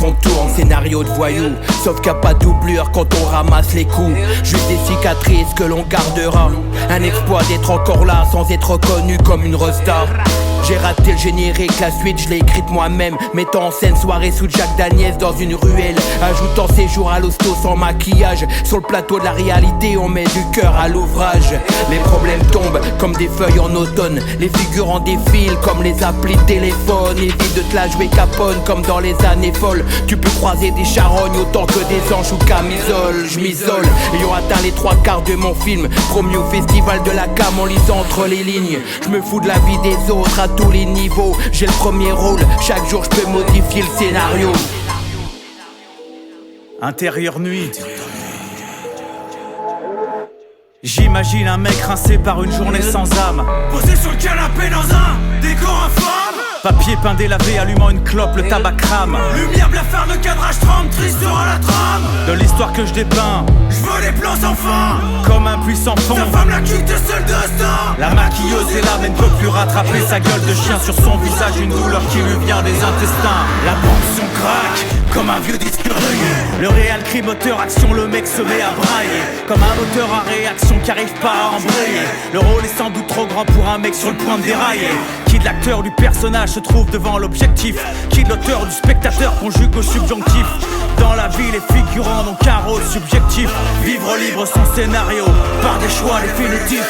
on tourne, scénario de voyou. Sauf qu'il n'y a pas de doublure quand on ramasse les coups. Juste des cicatrices que l'on gardera. Un exploit d'être encore là sans être reconnu comme une resta. J'ai raté le générique, la suite je l'ai écrite moi-même. Mettant en scène soirée sous Jack Daniels dans une ruelle. Ajoutant séjour à l'hosto sans maquillage. Sur le plateau de la réalité on met du cœur à l'ouvrage. Les problèmes tombent comme des feuilles en automne. Les figurants défilent comme les applis de téléphone. Évite de te la jouer Capone comme dans les années folles. Tu peux croiser des charognes autant que des anges ou camisoles. Je m'isole, ayant atteint les 3/4 de mon film. Promis au festival de la cam en lisant entre les lignes. Je me fous de la vie des autres à tous les niveaux. J'ai le premier rôle, chaque jour je peux modifier le scénario. Intérieure nuit. J'imagine un mec rincé par une journée sans âme. Posé sur le canapé dans un décor infâme. Papier peint délavé, allumant une clope, le tabac crame. Lumière blafard de cadrage trempe, triste sera la trame. De l'histoire que je dépeins, je veux les plans sans fin. Comme un puissant fond. Sa femme la quitte seule destin. La maquilleuse est là mais ne peut plus rattraper sa gueule de chien. Sur son visage une douleur qui lui vient des intestins. La bande son craque comme un vieux disque rayé. Le réel cri moteur action, le mec se met à brailler. Comme un moteur en réaction qui arrive pas à embrayer. Le rôle est sans doute trop grand pour un mec sur le point de dérailler. Qui de l'acteur du personnage se trouve devant l'objectif. Qui de l'auteur du spectateur conjugue au subjonctif. Dans la vie les figurants n'ont qu'un rôle subjectif. Vivre libre son scénario par des choix définitifs.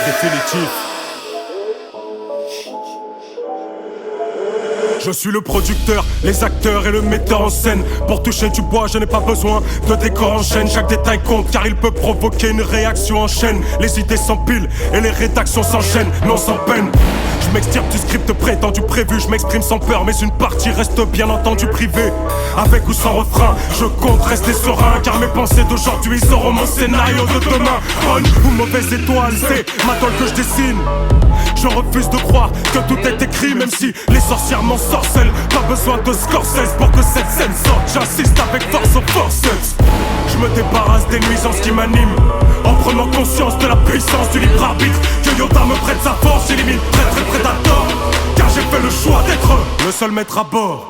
Je suis le producteur, les acteurs et le metteur en scène. Pour toucher du bois, je n'ai pas besoin de décor en chaîne. Chaque détail compte car il peut provoquer une réaction en chaîne. Les idées s'empilent et les rédactions s'enchaînent, non sans peine. Je m'extirpe du script prétendu prévu, je m'exprime sans peur, mais une partie reste bien entendu privée. Avec ou sans refrain, je compte rester serein, car mes pensées d'aujourd'hui seront mon scénario de demain. Bonne ou mauvaise étoile, c'est ma toile que je dessine. Je refuse de croire que tout est écrit, même si les sorcières m'ensorcellent. Pas besoin de Scorsese pour que cette scène sorte. J'insiste avec force aux forces. Je me débarrasse des nuisances qui m'animent, en prenant conscience de la puissance du libre arbitre. Que Yoda me prête sa force, j'élimine traître et prédateur. Car j'ai fait le choix d'être le seul maître à bord.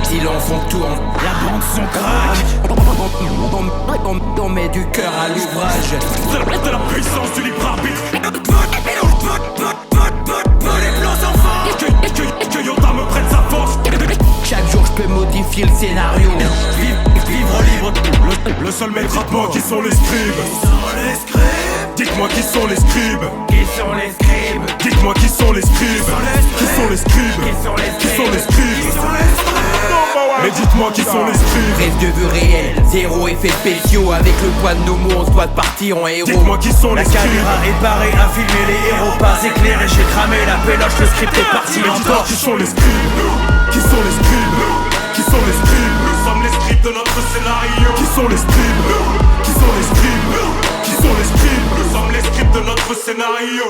Silence on tourne, la bande son craque. On met du cœur à l'ouvrage. De la puissance du libre arbitre. Les plans sans fin. Que Yoda me prête sa force. Chaque jour je peux modifier le scénario. Vivre libre. Le seul maître à bord, qui sont les scribes. Dites-moi qui sont les scribes. Qui sont les scribes? Dites-moi qui sont les scribes. Qui sont les scribes? Qui sont les scribes? Mais dites-moi qui sont les scribes. Rêve de vue réelle, zéro effet spéciaux. Avec le poids de nos mots on se doit de partir en héros. Dites-moi qui sont les La scribes. caméra est barrée à filmer les héros. Pas éclairés, j'ai cramé la péloche. Le script est parti Mais en dites-moi torche. qui sont les scribes. Qui sont les scribes? Qui sont les scribes? Nous sommes les scribes de notre scénario. Qui sont les scribes? Qui sont les scribes? Qui sont les scribes? Nous sommes les scribes de notre scénario.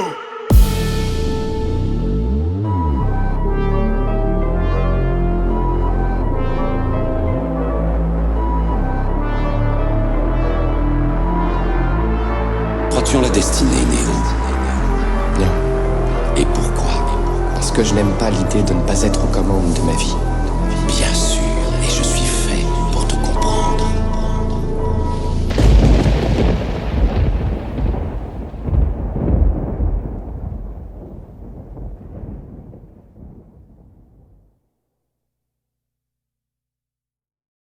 Crois-tu en la destinée, Néo? Non. Et pourquoi? Parce que je n'aime pas l'idée de ne pas être aux commandes de ma vie.